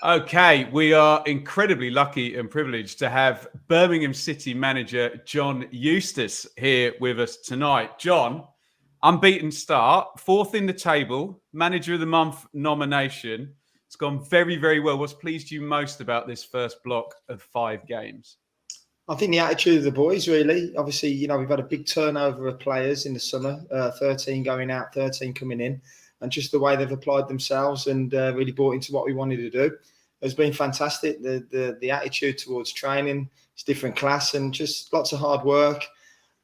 Okay, we are incredibly lucky and privileged to have Birmingham City manager John Eustace here with us tonight. John, unbeaten start, fourth in the table, manager of the month nomination. It's gone very, very well. What's pleased you most about this first block of 5 games? I think the attitude of the boys, really. Obviously, we've had a big turnover of players in the summer, 13 going out, 13 coming in. And just the way they've applied themselves and really bought into what we wanted to do has been fantastic. The attitude towards training is different class, and just lots of hard work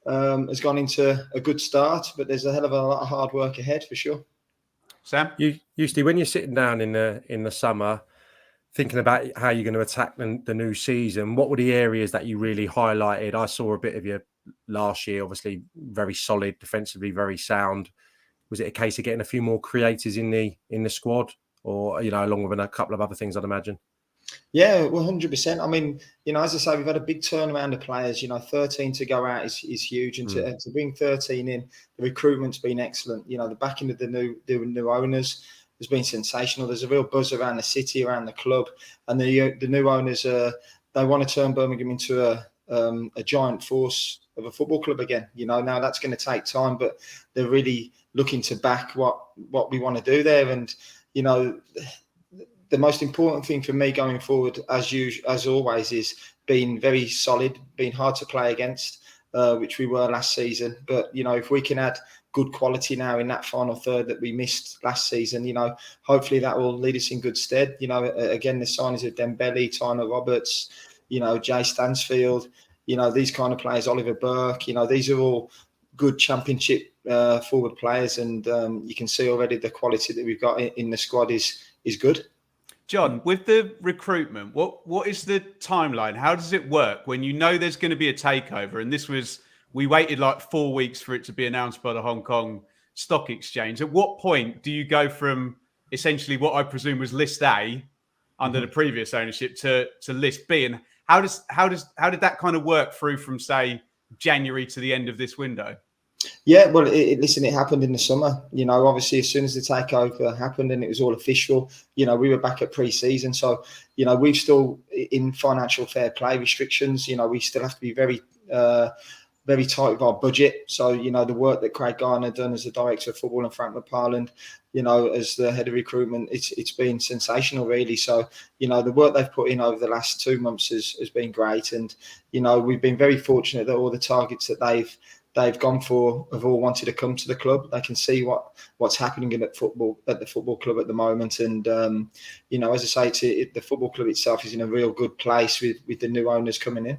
has gone into a good start. But there's a hell of a lot of hard work ahead for sure. Sam? Usually when you're sitting down in the summer, thinking about how you're going to attack the new season, what were the areas that you really highlighted? I saw a bit of you last year, obviously very solid, defensively very sound. Was it a case of getting a few more creators in the squad, or along with a couple of other things, I'd imagine? Yeah, 100%. I mean, as I say, we've had a big turnaround of players. 13 to go out is huge, and to bring 13 in, the recruitment's been excellent. The backing of the new owners has been sensational. There's a real buzz around the city, around the club, and the new owners they want to turn Birmingham into a giant force of a football club again. Now that's going to take time, but they're really looking to back what we want to do there. And the most important thing for me going forward, as always, is being very solid, being hard to play against, which we were last season. But if we can add good quality now in that final third that we missed last season, hopefully that will lead us in good stead. Again, the signings of Dembele, Tyler Roberts, Jay Stansfield, these kind of players, Oliver Burke, these are all good championship forward players, and you can see already the quality that we've got in the squad is good. John, with the recruitment, what is the timeline? How does it work when there's going to be a takeover? And we waited like 4 weeks for it to be announced by the Hong Kong Stock Exchange. At what point do you go from essentially what I presume was list A under the previous ownership to list B? And how did that kind of work through from, say, January to the end of this window? Yeah, well, listen, it happened in the summer. Obviously, as soon as the takeover happened and it was all official, we were back at pre-season. So, we've still in financial fair play restrictions. We still have to be very, very tight with our budget. So, the work that Craig Garner done as the director of football and Frank McParland, as the head of recruitment, it's been sensational, really. So, the work they've put in over the last 2 months has been great. And, we've been very fortunate that all the targets that they've gone for have all wanted to come to the club. They can see what's happening at the football club at the moment. And, as I say, the football club itself is in a real good place with the new owners coming in.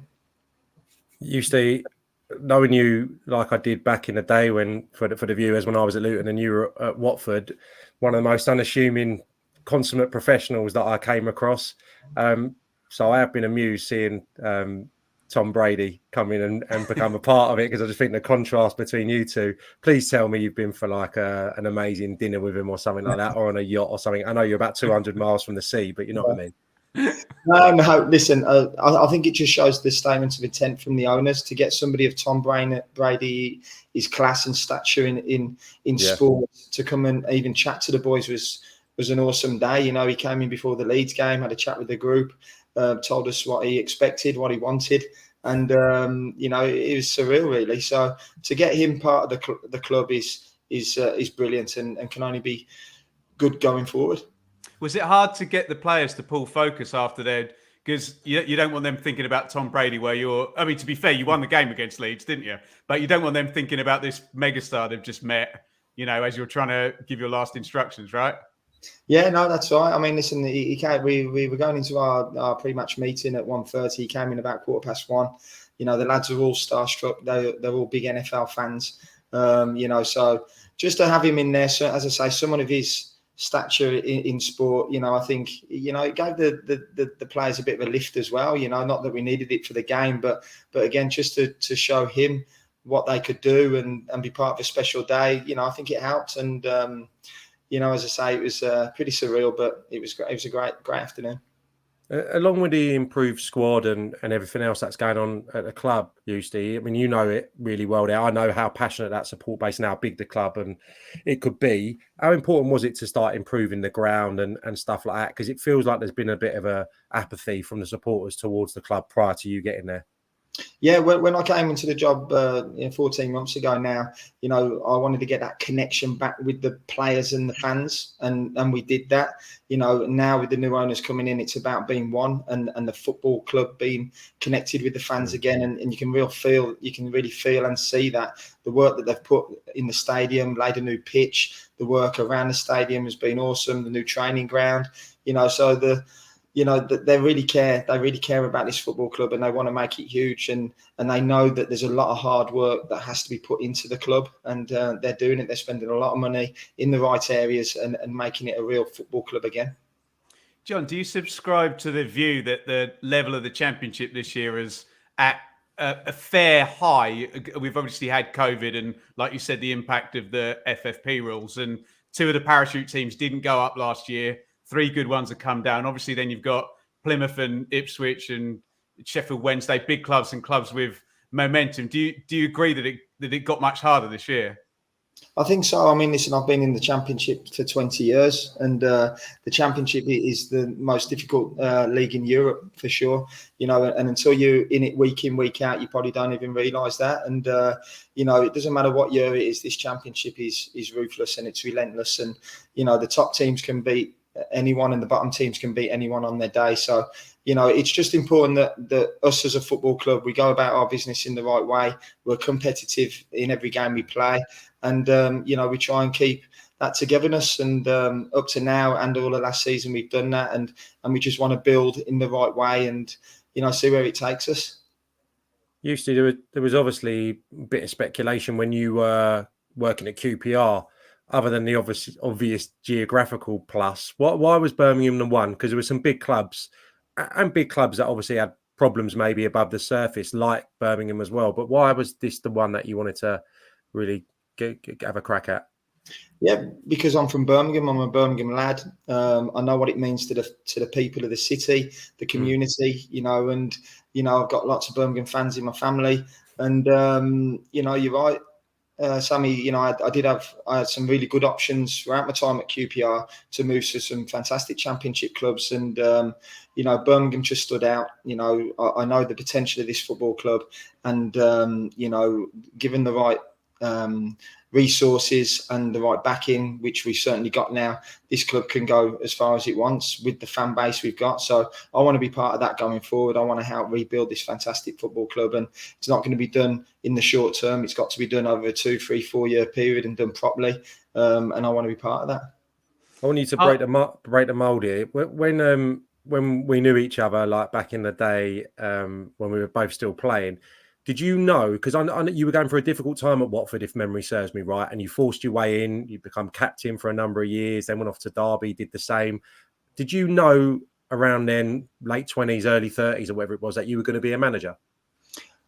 Eustace, knowing you like I did back in the day for the viewers, when I was at Luton and you were at Watford, one of the most unassuming, consummate professionals that I came across. So I have been amused seeing Tom Brady come in and become a part of it, because I just think the contrast between you two. Please tell me you've been for like an amazing dinner with him or something like that, or on a yacht or something. I know you're about 200 miles from the sea, but you know what I mean. No, listen, I think it just shows the statements of intent from the owners to get somebody of Tom Brady, his class and stature in sport, to come and even chat to the boys was an awesome day. He came in before the Leeds game, had a chat with the group, told us what he expected, what he wanted, and it was surreal, really. So to get him part of the club is brilliant and can only be good going forward. Was it hard to get the players to pull focus after because you don't want them thinking about Tom Brady to be fair, you won the game against Leeds, didn't you? But you don't want them thinking about this megastar they've just met, as you're trying to give your last instructions, right? Yeah, no, that's right. I mean, listen, he came, we were going into our pre-match meeting at 1:30. He came in about 1:15. The lads are all starstruck. They're all big NFL fans. So just to have him in there, so as I say, someone of his stature in sport, I think, it gave the players a bit of a lift as well. Not that we needed it for the game, but again, just to show him what they could do and be part of a special day. I think it helped. And as I say, it was pretty surreal, but it was great. It was a great afternoon. Along with the improved squad and everything else that's going on at the club, Eustace, I mean, you know it really well there. I know how passionate that support base and how big the club and it could be. How important was it to start improving the ground and stuff like that? Because it feels like there's been a bit of a apathy from the supporters towards the club prior to you getting there. Yeah, when I came into the job 14 months ago now, I wanted to get that connection back with the players and the fans, and we did that. Now with the new owners coming in, it's about being one and the football club being connected with the fans again, and you can really feel and see that the work that they've put in the stadium, laid a new pitch, the work around the stadium has been awesome, the new training ground, so they really care. They really care about this football club, and they want to make it huge. And they know that there's a lot of hard work that has to be put into the club, and they're doing it. They're spending a lot of money in the right areas and making it a real football club again. John, do you subscribe to the view that the level of the Championship this year is at a fair high? We've obviously had COVID and, like you said, the impact of the FFP rules. And 2 of the parachute teams didn't go up last year. 3 good ones have come down. Obviously, then you've got Plymouth and Ipswich and Sheffield Wednesday, big clubs and clubs with momentum. Do you agree that it got much harder this year? I think so. I mean, listen, I've been in the Championship for 20 years, and the Championship is the most difficult league in Europe for sure. And until you're in it week in, week out, you probably don't even realise that. And it doesn't matter what year it is. This Championship is ruthless and it's relentless. And the top teams can beat anyone and the bottom teams can beat anyone on their day. So, it's just important that us as a football club, we go about our business in the right way. We're competitive in every game we play. And, we try and keep that togetherness. And up to now and all of last season, we've done that. And we just want to build in the right way and, see where it takes us. Eustace, there was obviously a bit of speculation when you were working at QPR. Other than the obvious geographical plus, why was Birmingham the one? Because there were some big clubs and big clubs that obviously had problems maybe above the surface, like Birmingham as well. But why was this the one that you wanted to really have a crack at? Yeah, because I'm from Birmingham. I'm a Birmingham lad. I know what it means to the people of the city, the community. And I've got lots of Birmingham fans in my family. And you're right. Sammy, I had some really good options throughout my time at QPR to move to some fantastic Championship clubs, and Birmingham just stood out. I know the potential of this football club, and given the right resources and the right backing, which we've certainly got now, this club can go as far as it wants with the fan base we've got. So I want to be part of that going forward. I want to help rebuild this fantastic football club, and it's not going to be done in the short term. It's got to be done over a 2, 3, 4 year period and done properly. And I want to be part of that. I want you to break the mold here. When we knew each other, like back in the day, when we were both still playing, did you know, because I know you were going through a difficult time at Watford, if memory serves me right, and you forced your way in, you become captain for a number of years, then went off to Darby, did the same. Did you know around then, late 20s, early 30s or whatever it was, that you were going to be a manager?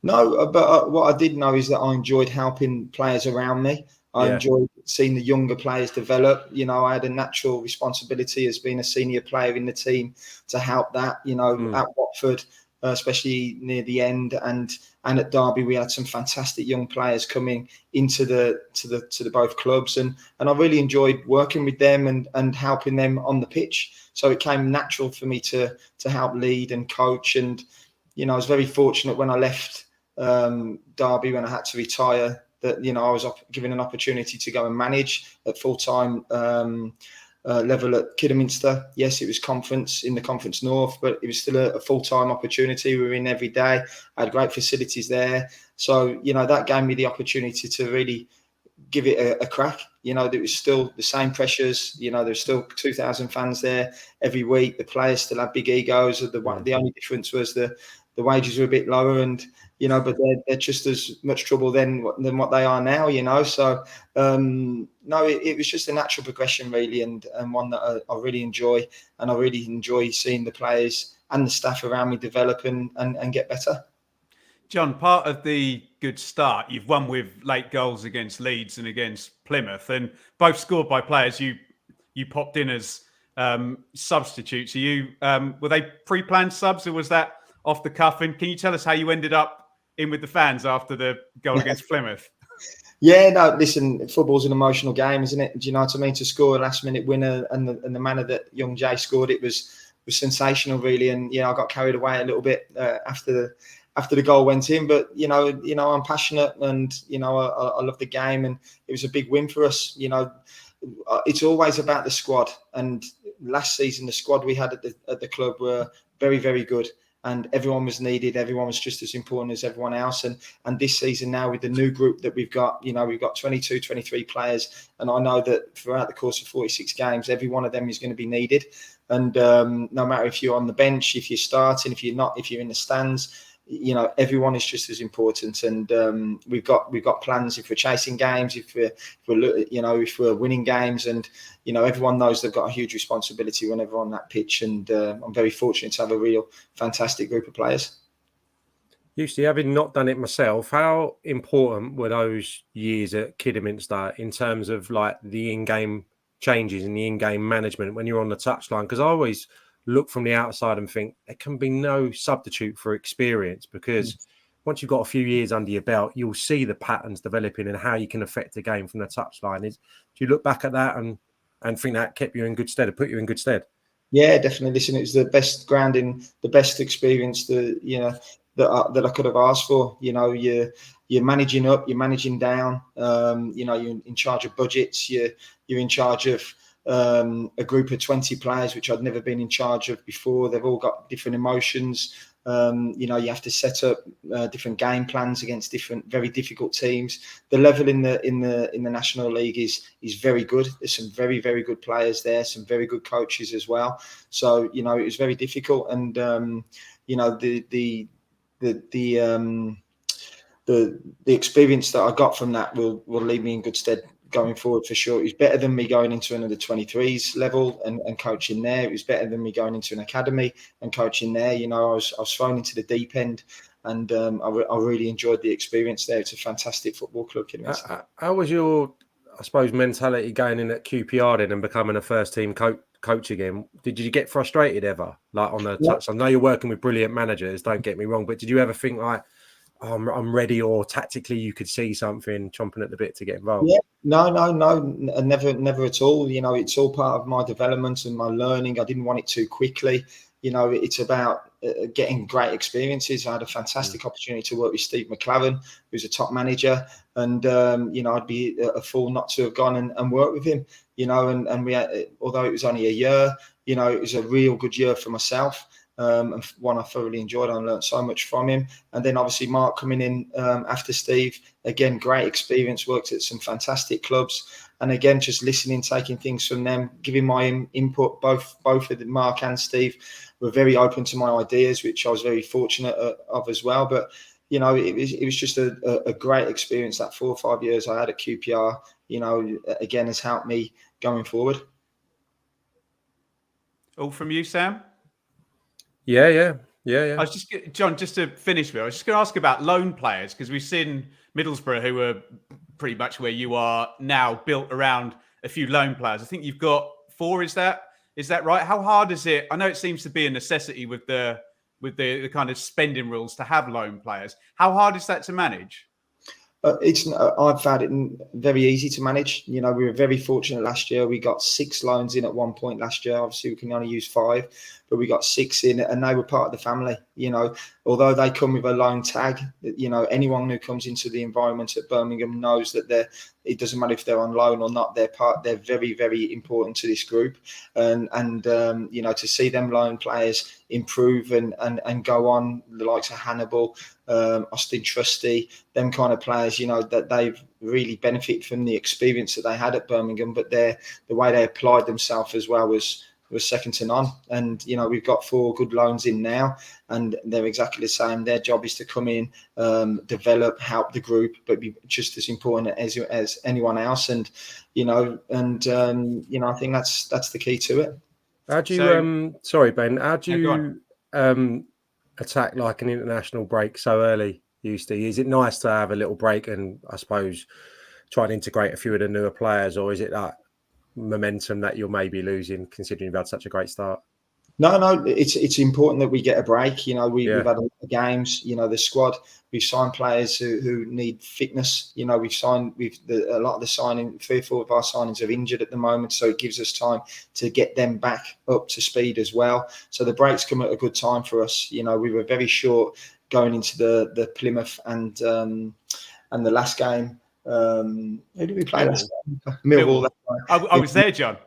No, but what I did know is that I enjoyed helping players around me. I enjoyed seeing the younger players develop. I had a natural responsibility as being a senior player in the team to help that, at Watford, especially near the end, and at Derby we had some fantastic young players coming into the both clubs, and I really enjoyed working with them and helping them on the pitch. So it came natural for me to help lead and coach, and I was very fortunate when I left Derby, when I had to retire, that I was given an opportunity to go and manage at full-time level at Kidderminster. Yes, it was in the Conference North, but it was still a full-time opportunity. We were in every day. I had great facilities there. So, that gave me the opportunity to really give it a crack. There was still the same pressures. There's still 2,000 fans there every week. The players still had big egos. The only difference was the wages were a bit lower, and but they're just as much trouble than what they are now. So no, it was just a natural progression really, and one that I really enjoy, and I really enjoy seeing the players and the staff around me develop and get better. John, part of the good start, you've won with late goals against Leeds and against Plymouth, and both scored by players you popped in as substitutes. Are you were they pre-planned subs, or was that off the cuff? And can you tell us how you ended up in with the fans after the goal against Plymouth? Yeah, no, listen, football's an emotional game, isn't it? Do you know what I mean? To score a last-minute winner and the manner that young Jay scored it was sensational, really. And I got carried away a little bit after the goal went in. But I'm passionate, and I love the game, and it was a big win for us. It's always about the squad. And last season, the squad we had at the club were very, very good. And everyone was needed. Everyone was just as important as everyone else. And this season now, with the new group that we've got, we've got 22, 23 players. And I know that throughout the course of 46 games, every one of them is going to be needed. And no matter if you're on the bench, if you're starting, if you're not, if you're in the stands, everyone is just as important. And we've got plans if we're chasing games, if we're winning games, and everyone knows they've got a huge responsibility whenever on that pitch. And I'm very fortunate to have a real fantastic group of players. Usually, having not done it myself, how important were those years at Kidderminster in terms of like the in-game changes and the in-game management when you're on the touchline? Because I always look from the outside and think there can be no substitute for experience, because once you've got a few years under your belt, you'll see the patterns developing and how you can affect the game from the touchline. Do you look back at that and think that kept you in good stead, or put you in good stead? Yeah, definitely. Listen, it was the best grounding, the best experience that I could have asked for. You're managing up, you're managing down. You're in charge of budgets. You're in charge of a group of 20 players, which I'd never been in charge of before. They've all got different emotions. You have to set up different game plans against different, very difficult teams. The level in the National League is very good. There's some very, very good players there, some very good coaches as well. So it was very difficult, and the experience that I got from that will leave me in good stead going forward for sure. It was better than me going into another 23s level and coaching there. It was better than me going into an academy and coaching there. I was thrown into the deep end, and I really enjoyed the experience there. It's a fantastic football club. How was your, I suppose, mentality going in at QPR then and becoming a first team coach again? Did you get frustrated ever, like on the touch? I know you're working with brilliant managers, don't get me wrong, but did you ever think like, I'm ready, or tactically you could see something chomping at the bit to get involved? Yeah, no, never at all. It's all part of my development and my learning. I didn't want it too quickly. It's about getting great experiences. I had a fantastic opportunity to work with Steve McLaren, who's a top manager, and I'd be a fool not to have gone and worked with him. And we had, although it was only a year, it was a real good year for myself. And one I thoroughly enjoyed. I learned so much from him. And then obviously Mark coming in after Steve, again, great experience, worked at some fantastic clubs. And again, just listening, taking things from them, giving my input. Both of Mark and Steve were very open to my ideas, which I was very fortunate of as well. But, it was just a great experience. That 4 or 5 years I had at QPR, again, has helped me going forward. All from you, Sam? Yeah. I was just, John, just to finish with, I was just going to ask about loan players, because we've seen Middlesbrough, who are pretty much where you are now, built around a few loan players. I think you've got 4. Is that right? How hard is it? I know it seems to be a necessity with the kind of spending rules to have loan players. How hard is that to manage? I've found it very easy to manage. We were very fortunate last year. We got 6 loans in at one point last year. Obviously, we can only use 5, but we got 6 in, and they were part of the family. Although they come with a loan tag, anyone who comes into the environment at Birmingham knows that it doesn't matter if they're on loan or not. They're very, very important to this group, and to see them loan players improve and go on, the likes of Hannibal, Austin Trusty, them kind of players, that they've really benefited from the experience that they had at Birmingham, but the way they applied themselves as well was second to none. And we've got 4 good loans in now, and they're exactly the same. Their job is to come in, develop, help the group, but be just as important as anyone else. And I think that's the key to it. How do you sorry, Ben, how do you attack like an international break so early, Eustace? Is it nice to have a little break and I suppose try and integrate a few of the newer players, or is it that momentum that you're maybe losing, considering you've had such a great start? No, it's important that we get a break. You know, we've had a lot of games. You know, the squad, we've signed players who need fitness. You know, a lot of the signing, 3 or 4 of our signings are injured at the moment, so it gives us time to get them back up to speed as well. So the breaks come at a good time for us. You know, we were very short going into the Plymouth and the last game. Who did we play last time? Millwall. I was there, John.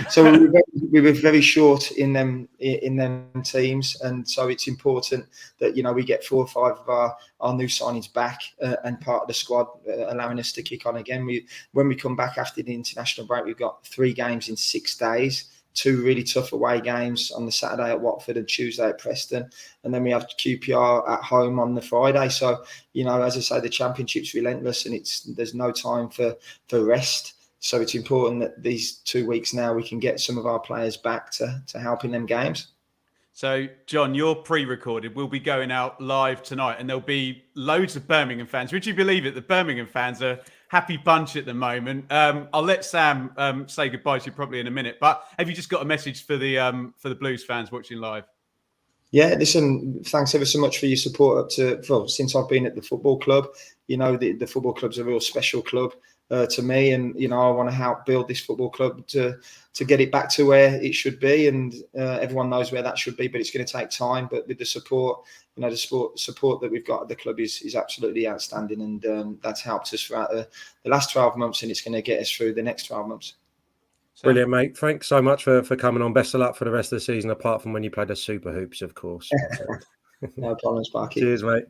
So we were very short in them teams, and so it's important that we get 4 or 5 of our new signings back and part of the squad, allowing us to kick on again. When we come back after the international break, we've got 3 games in 6 days. 2 really tough away games on the Saturday at Watford and Tuesday at Preston. And then we have QPR at home on the Friday. So, as I say, the Championship's relentless and there's no time for rest. So it's important that these 2 weeks now we can get some of our players back to help in them games. So, John, you're pre-recorded. We'll be going out live tonight and there'll be loads of Birmingham fans. Would you believe it? The Birmingham fans are happy bunch at the moment. I'll let Sam say goodbye to you probably in a minute. But have you just got a message for the Blues fans watching live? Yeah, listen, thanks ever so much for your support since I've been at the football club. The football club's a real special club to me, and I want to help build this football club to get it back to where it should be, and everyone knows where that should be, but it's going to take time. But with the support, the support that we've got at the club is absolutely outstanding, and that's helped us throughout the last 12 months, and it's going to get us through the next 12 months. Brilliant, mate. Thanks so much for coming on. Best of luck for the rest of the season, apart from when you play the Super Hoops, of course. No problems, Parky. Cheers, mate.